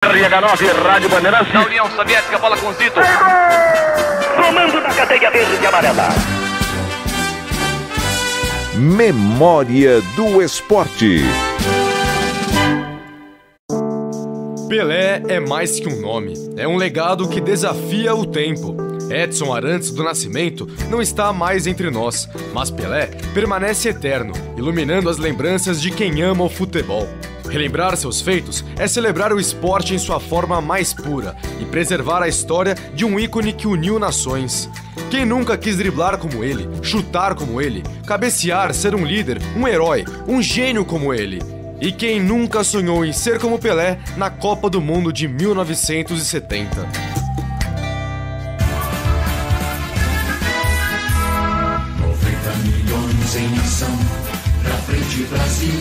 RH9, Rádio Bandeirantes. Da União Soviética, bola com Zito. Comando da cadeia verde e amarela. Memória do Esporte. Pelé é mais que um nome, é um legado que desafia o tempo. Edson Arantes do Nascimento não está mais entre nós, mas Pelé permanece eterno, iluminando as lembranças de quem ama o futebol. Relembrar seus feitos é celebrar o esporte em sua forma mais pura e preservar a história de um ícone que uniu nações. Quem nunca quis driblar como ele, chutar como ele, cabecear, ser um líder, um herói, um gênio como ele? E quem nunca sonhou em ser como Pelé na Copa do Mundo de 1970? 90 milhões em ação, pra frente Brasil,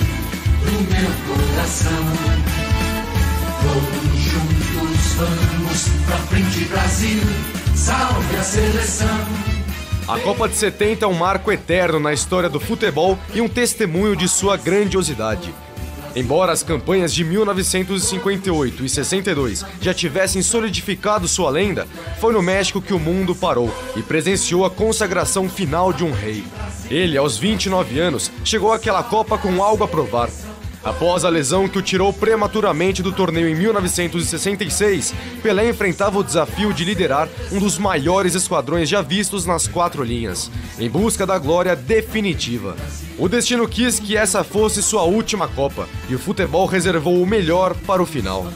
do meu coração. Todos juntos vamos, pra frente Brasil, salve a seleção. A Copa de 70 é um marco eterno na história do futebol e um testemunho de sua grandiosidade. Embora as campanhas de 1958 e 62 já tivessem solidificado sua lenda, foi no México que o mundo parou e presenciou a consagração final de um rei. Ele, aos 29 anos, chegou àquela Copa com algo a provar. Após a lesão que o tirou prematuramente do torneio em 1966, Pelé enfrentava o desafio de liderar um dos maiores esquadrões já vistos nas quatro linhas, em busca da glória definitiva. O destino quis que essa fosse sua última Copa, e o futebol reservou o melhor para o final.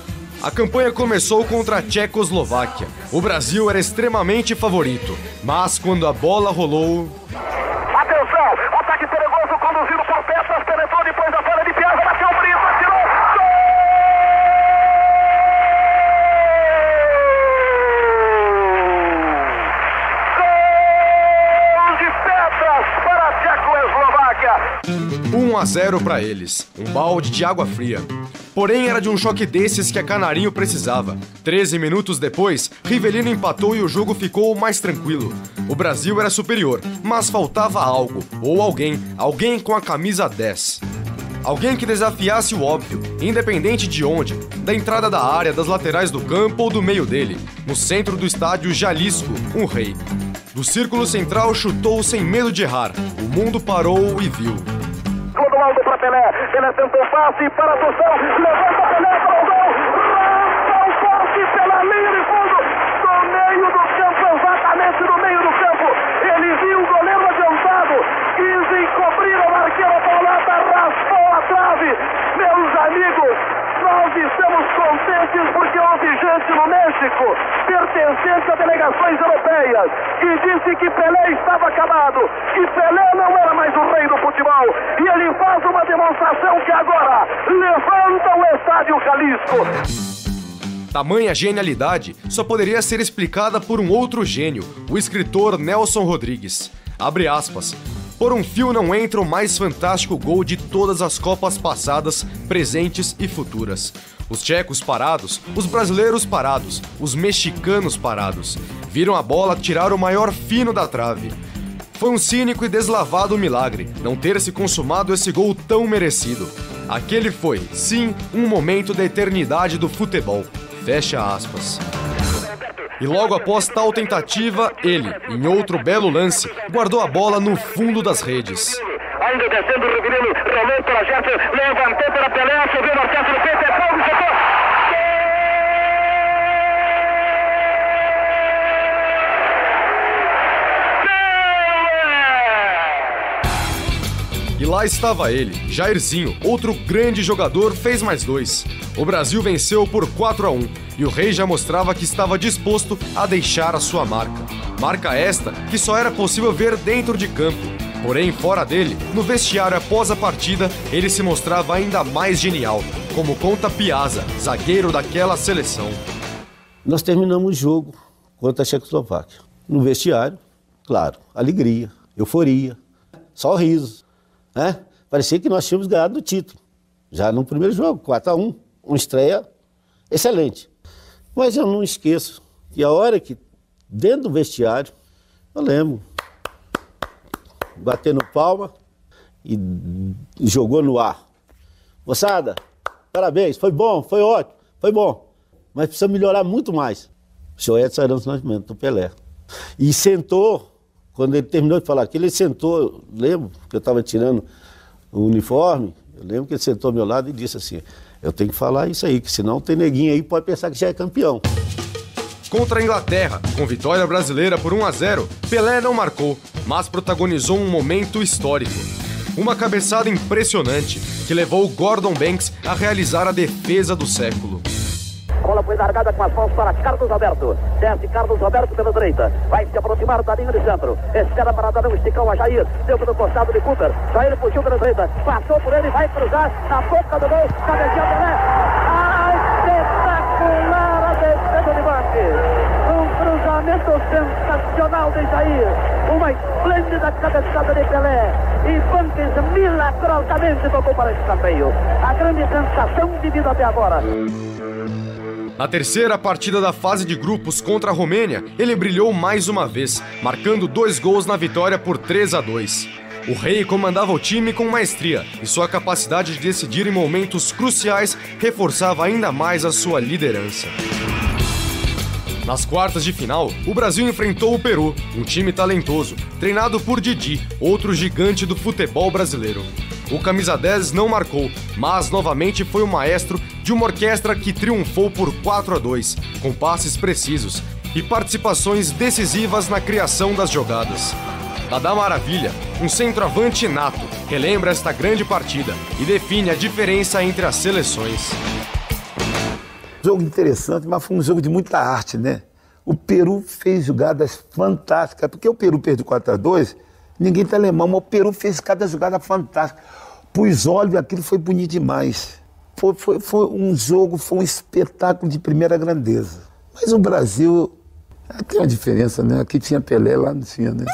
A campanha começou contra a Tchecoslováquia. O Brasil era extremamente favorito, mas quando a bola rolou... Atenção, ataque perigoso conduzido por Peças, penetrou depois da falha de Piazza, bateu o Brito, atirou, gol de Peças para a Tchecoslováquia. 1-0 para eles, um balde de água fria. Porém, era de um choque desses que a Canarinho precisava. 13 minutos depois, Rivelino empatou e o jogo ficou mais tranquilo. O Brasil era superior, mas faltava algo, ou alguém com a camisa 10. Alguém que desafiasse o óbvio, independente de onde, da entrada da área, das laterais do campo ou do meio dele. No centro do estádio Jalisco, um rei. Do círculo central chutou sem medo de errar. O mundo parou e viu. Clodoaldo para Pelé, Pelé tentou passe para a Tução, levanta Pelé para o gol, rampa o forte pela linha de fundo, no meio do campo, exatamente no meio do campo, ele viu o goleiro adiantado, quis encobrir o arqueiro, a paulada raspou a trave. Meus amigos, nós estamos contentes porque houve gente no México, pertencente a delegações europeias, que disse que Pelé estava acabado, que Pelé não era mais o rei do futebol, e ele faz uma demonstração que agora levanta o estádio Jalisco. Tamanha genialidade só poderia ser explicada por um outro gênio, o escritor Nelson Rodrigues. Abre aspas. Por um fio não entra o mais fantástico gol de todas as Copas passadas, presentes e futuras. Os tchecos parados, os brasileiros parados, os mexicanos parados. Viram a bola tirar o maior fino da trave. Foi um cínico e deslavado milagre não ter se consumado esse gol tão merecido. Aquele foi, sim, um momento da eternidade do futebol. Fecha aspas. E logo após tal tentativa, ele, em outro belo lance, guardou a bola no fundo das redes. Ainda descendo o Rivelino, rolou para Gerson, levantou para Pelé, subiu no centro do peito, é fogo, chutou. E lá estava ele, Jairzinho, outro grande jogador, fez mais 2. O Brasil venceu por 4-1 e o rei já mostrava que estava disposto a deixar a sua marca. Marca esta que só era possível ver dentro de campo. Porém, fora dele, no vestiário após a partida, ele se mostrava ainda mais genial, como conta Piazza, zagueiro daquela seleção. Nós terminamos o jogo contra a Tchecoslováquia. No vestiário, claro, alegria, euforia, sorrisos. Parecia que nós tínhamos ganhado o título. Já no primeiro jogo, 4-1, uma estreia excelente. Mas eu não esqueço que a hora que, dentro do vestiário, eu lembro, batendo palma e jogou no ar. Moçada, parabéns, foi bom, foi ótimo, foi bom. mas precisa melhorar muito mais. O senhor Edson Arantes Nascimento, do Pelé. E sentou, quando ele terminou de falar aquilo, ele sentou, lembro que eu estava tirando o uniforme, eu lembro que ele sentou ao meu lado e disse assim, eu tenho que falar isso aí, que senão tem neguinho aí que pode pensar que já é campeão. Contra a Inglaterra, com vitória brasileira por 1-0, Pelé não marcou, mas protagonizou um momento histórico. Uma cabeçada impressionante que levou Gordon Banks a realizar a defesa do século. Bola foi largada com as mãos para Carlos Alberto. Desce Carlos Alberto pela direita. Vai se aproximar da linha de centro. Espera para dar um esticão a Jair. Deu pelo costado de Cooper. Jair puxou pela direita. Passou por ele, vai cruzar na boca do gol. Cabeceou Pelé. Espetacular a defesa de Banks. Um cruzamento sensacional de Jair. Uma esplêndida cabeçada de Pelé. E Banks milagrosamente tocou para esse escanteio. A grande sensação vivida até agora. Na terceira partida da fase de grupos contra a Romênia, ele brilhou mais uma vez, marcando 2 gols na vitória por 3-2. O Rei comandava o time com maestria e sua capacidade de decidir em momentos cruciais reforçava ainda mais a sua liderança. Nas quartas de final, o Brasil enfrentou o Peru, um time talentoso, treinado por Didi, outro gigante do futebol brasileiro. O camisa 10 não marcou, mas novamente foi o maestro de uma orquestra que triunfou por 4-2, com passes precisos e participações decisivas na criação das jogadas. Dadá Maravilha, um centroavante nato, relembra esta grande partida e define a diferença entre as seleções. Jogo interessante, mas foi um jogo de muita arte, né? O Peru fez jogadas fantásticas, porque o Peru perdeu 4-2, ninguém tá alemão, mas o Peru fez cada jogada fantástica. Pus olhos, aquilo foi bonito demais. Foi um jogo, foi um espetáculo de primeira grandeza. Mas o Brasil, tem uma diferença, né? Aqui tinha Pelé, lá não tinha, né?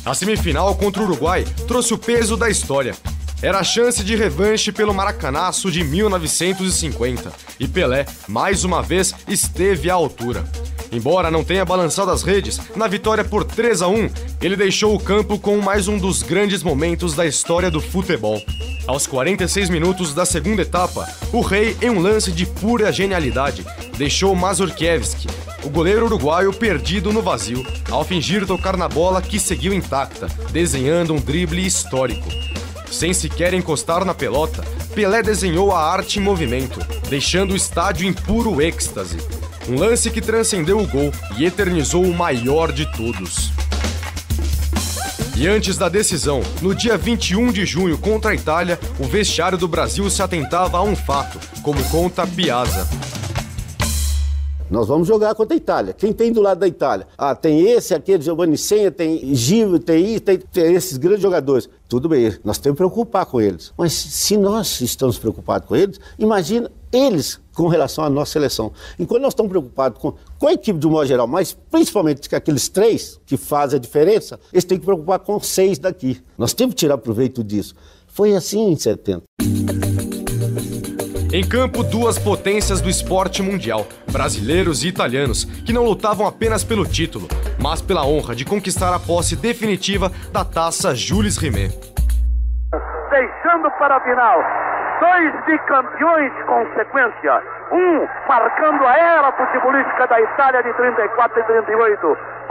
A semifinal contra o Uruguai trouxe o peso da história. Era a chance de revanche pelo Maracanaço de 1950. E Pelé, mais uma vez, esteve à altura. Embora não tenha balançado as redes, na vitória por 3-1, ele deixou o campo com mais um dos grandes momentos da história do futebol. Aos 46 minutos da segunda etapa, o Rei, em um lance de pura genialidade, deixou Mazurkiewicz, o goleiro uruguaio, perdido no vazio, ao fingir tocar na bola que seguiu intacta, desenhando um drible histórico. Sem sequer encostar na pelota, Pelé desenhou a arte em movimento, deixando o estádio em puro êxtase. Um lance que transcendeu o gol e eternizou o maior de todos. E antes da decisão, no dia 21 de junho contra a Itália, o vestiário do Brasil se atentava a um fato, como conta Piazza. Nós vamos jogar contra a Itália. Quem tem do lado da Itália? Tem esse, aquele, Giovanni Senna, tem Gil, tem esses grandes jogadores. Tudo bem, nós temos que preocupar com eles. Mas se nós estamos preocupados com eles, imagina eles com relação à nossa seleção. Enquanto nós estamos preocupados com a equipe de um modo geral, mas principalmente com aqueles 3 que fazem a diferença, eles têm que preocupar com 6 daqui. Nós temos que tirar proveito disso. Foi assim em 70. Em campo, 2 potências do esporte mundial, brasileiros e italianos, que não lutavam apenas pelo título, mas pela honra de conquistar a posse definitiva da taça Jules Rimet. Deixando para a final 2 bicampeões com sequência, um marcando a era futebolística da Itália de 34 e 38,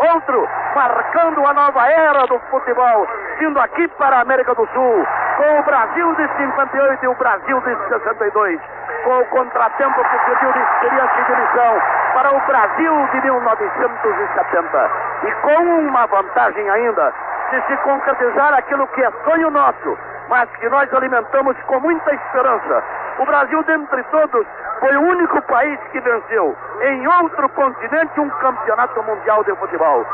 outro marcando a nova era do futebol, vindo aqui para a América do Sul, com o Brasil de 58 e o Brasil de 62, com o contratempo que serviu de experiência e de lição para o Brasil de 1970, e com uma vantagem ainda de se concretizar aquilo que é sonho nosso, mas que nós alimentamos com muita esperança. O Brasil, dentre todos, foi o único país que venceu em outro continente um campeonato mundial de futebol.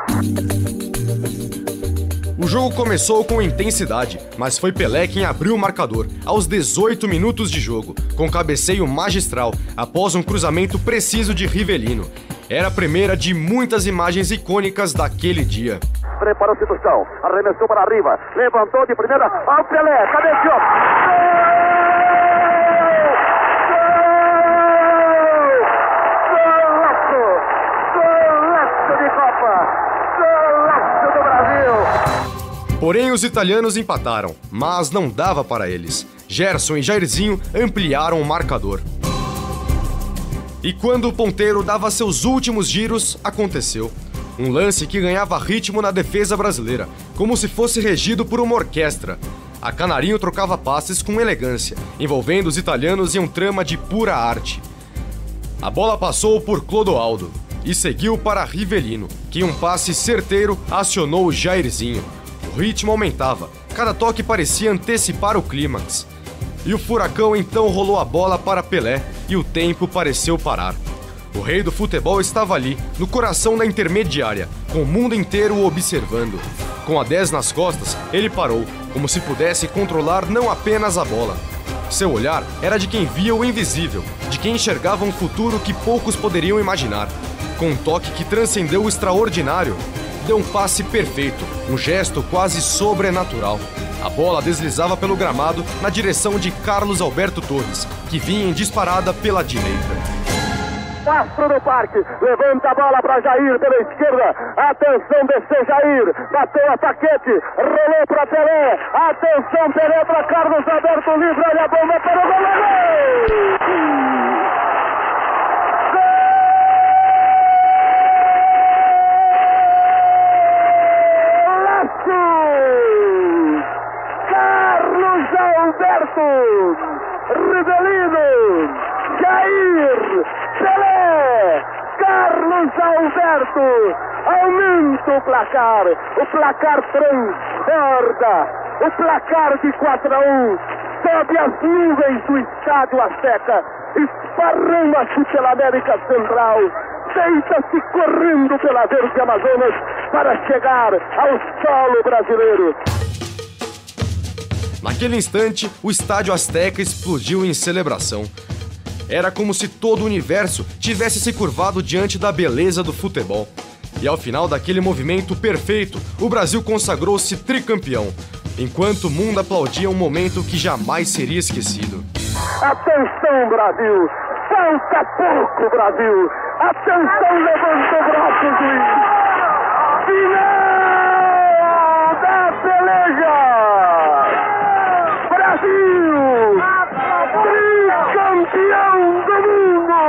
O jogo começou com intensidade, mas foi Pelé quem abriu o marcador, aos 18 minutos de jogo, com cabeceio magistral, após um cruzamento preciso de Rivellino. Era a primeira de muitas imagens icônicas daquele dia. Preparou-se do chão, arremessou para arriba, levantou de primeira, ao Pelé, cabeceou! Golaço de Copa! Golaço do Brasil! Porém, os italianos empataram, mas não dava para eles. Gerson e Jairzinho ampliaram o marcador. E quando o ponteiro dava seus últimos giros, aconteceu. Um lance que ganhava ritmo na defesa brasileira, como se fosse regido por uma orquestra. A Canarinho trocava passes com elegância, envolvendo os italianos em um trama de pura arte. A bola passou por Clodoaldo e seguiu para Rivellino, que em um passe certeiro acionou o Jairzinho. O ritmo aumentava, cada toque parecia antecipar o clímax. E o furacão então rolou a bola para Pelé e o tempo pareceu parar. O rei do futebol estava ali, no coração da intermediária, com o mundo inteiro o observando. Com a 10 nas costas, ele parou, como se pudesse controlar não apenas a bola. Seu olhar era de quem via o invisível, de quem enxergava um futuro que poucos poderiam imaginar. Com um toque que transcendeu o extraordinário, deu um passe perfeito, um gesto quase sobrenatural. A bola deslizava pelo gramado na direção de Carlos Alberto Torres, que vinha em disparada pela direita. Castro do Parque, levanta a bola para Jair pela esquerda, atenção, desceu Jair, bateu a Paquete, rolou para Pelé, atenção, Pelé para Carlos Alberto, livre, olha a bomba para o goleiro! Carlos Alberto, Rivellino, Jair, Pelé, Carlos Alberto, aumenta o placar transborda, o placar de 4-1, sobe as nuvens do Estádio Azteca, esparrama-se pela América Central, deita-se correndo pela Verde Amazonas para chegar ao solo brasileiro. Naquele instante, o Estádio Azteca explodiu em celebração. Era como se todo o universo tivesse se curvado diante da beleza do futebol. E ao final daquele movimento perfeito, o Brasil consagrou-se tricampeão, enquanto o mundo aplaudia um momento que jamais seria esquecido. Atenção, Brasil! Falta pouco, Brasil! Atenção, levanta o braço, juiz! Final da peleja! Brasil! Tricampeão do mundo!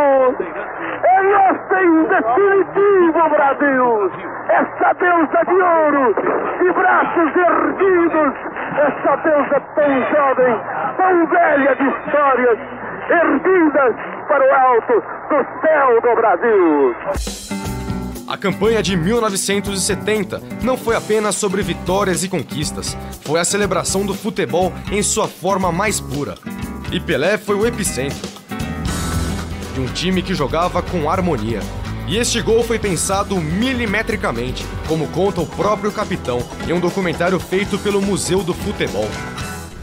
É nossa em definitivo, Brasil! Essa deusa de ouro, de braços erguidos, essa deusa tão jovem, tão velha de histórias, erguidas para o alto do céu do Brasil. A campanha de 1970 não foi apenas sobre vitórias e conquistas, foi a celebração do futebol em sua forma mais pura. E Pelé foi o epicentro de um time que jogava com harmonia. E este gol foi pensado milimetricamente, como conta o próprio capitão em um documentário feito pelo Museu do Futebol.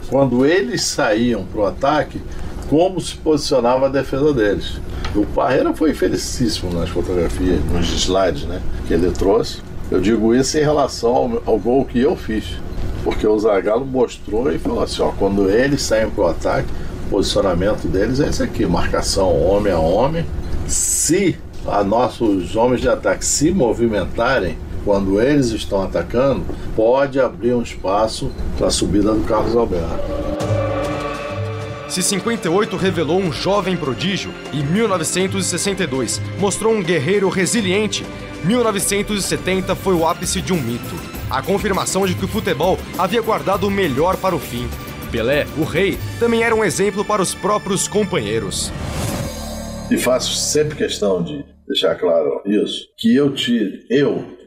Quando eles saíam para o ataque, como se posicionava a defesa deles. O Parreira foi felicíssimo nas fotografias, nos slides, né, que ele trouxe. Eu digo isso em relação ao gol que eu fiz, porque o Zagallo mostrou e falou assim, ó, quando eles saem para o ataque, o posicionamento deles é esse aqui, marcação homem a homem. Se nossos homens de ataque se movimentarem, quando eles estão atacando, pode abrir um espaço para a subida do Carlos Alberto. Se 58 revelou um jovem prodígio e 1962 mostrou um guerreiro resiliente, 1970 foi o ápice de um mito. A confirmação de que o futebol havia guardado o melhor para o fim. Pelé, o rei, também era um exemplo para os próprios companheiros. E faço sempre questão de deixar claro isso, que eu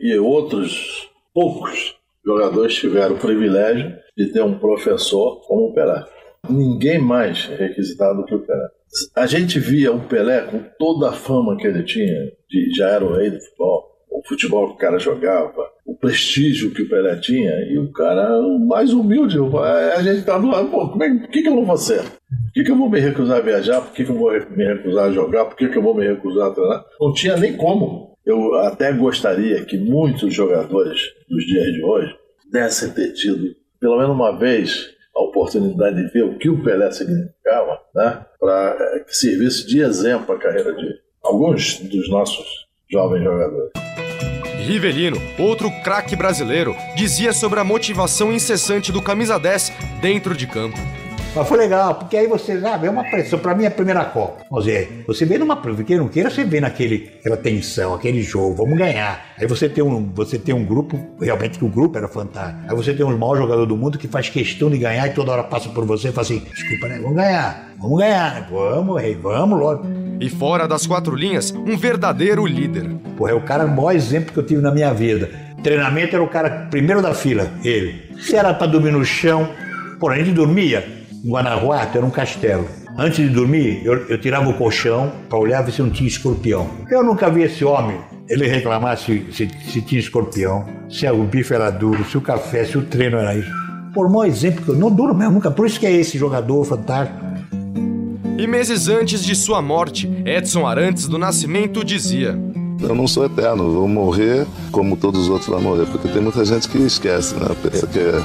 e outros poucos jogadores tiveram o privilégio de ter um professor como o Pelé. Ninguém mais requisitado que o Pelé. A gente via o Pelé com toda a fama que ele tinha, já era o rei do futebol, o futebol que o cara jogava, o prestígio que o Pelé tinha, e o cara mais humilde, a gente tá do lado, pô, por que eu não vou ser? Por que eu vou me recusar a viajar? Por que eu vou me recusar a jogar? Por que eu vou me recusar a treinar? Não tinha nem como. Eu até gostaria que muitos jogadores dos dias de hoje pudessem ter tido, pelo menos uma vez, a oportunidade de ver o que o Pelé significava, né? Para que servisse de exemplo a carreira de alguns dos nossos jovens jogadores. Rivellino, outro craque brasileiro, dizia sobre a motivação incessante do camisa 10 dentro de campo. Mas foi legal, porque aí você sabe, é uma pressão. Pra mim é a primeira Copa. Você vê numa prova, quem não queira, você vê aquela tensão, aquele jogo, vamos ganhar. Aí você tem um grupo, realmente que o grupo era fantástico. Aí você tem um maior jogador do mundo que faz questão de ganhar e toda hora passa por você e fala assim, desculpa, né? Vamos ganhar, vamos logo. E fora das quatro linhas, um verdadeiro líder. Porra, é o cara, o maior exemplo que eu tive na minha vida. Treinamento era o cara primeiro da fila, ele. Se era pra dormir no chão, porra, a gente dormia. Em Guanajuato era um castelo. Antes de dormir, eu tirava o colchão pra olhar ver se não tinha escorpião. Eu nunca vi esse homem, ele reclamar se tinha escorpião, se o bife era duro, se o café, se o treino era isso. Por maior exemplo que eu não duro mesmo, nunca. Por isso que é esse jogador fantástico. E meses antes de sua morte, Edson Arantes do Nascimento dizia: eu não sou eterno, vou morrer como todos os outros vão morrer, porque tem muita gente que esquece, né? Pensa que é...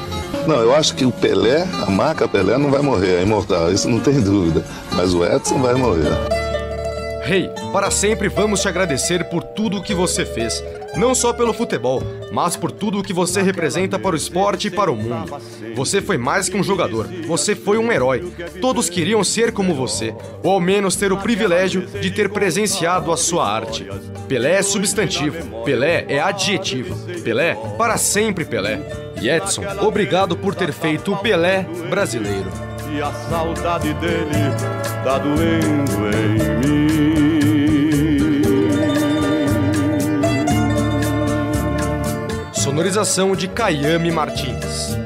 Não, eu acho que o Pelé, a marca Pelé não vai morrer, é imortal, isso não tem dúvida, mas o Edson vai morrer. Rei, para sempre vamos te agradecer por tudo o que você fez, não só pelo futebol, mas por tudo o que você representa para o esporte e para o mundo. Você foi mais que um jogador, você foi um herói. Todos queriam ser como você, ou ao menos ter o privilégio de ter presenciado a sua arte. Pelé é substantivo, Pelé é adjetivo, Pelé, para sempre Pelé. E Edson, obrigado por ter feito o Pelé brasileiro. E a saudade dele tá doendo em mim. Sonorização de Caiame Martins.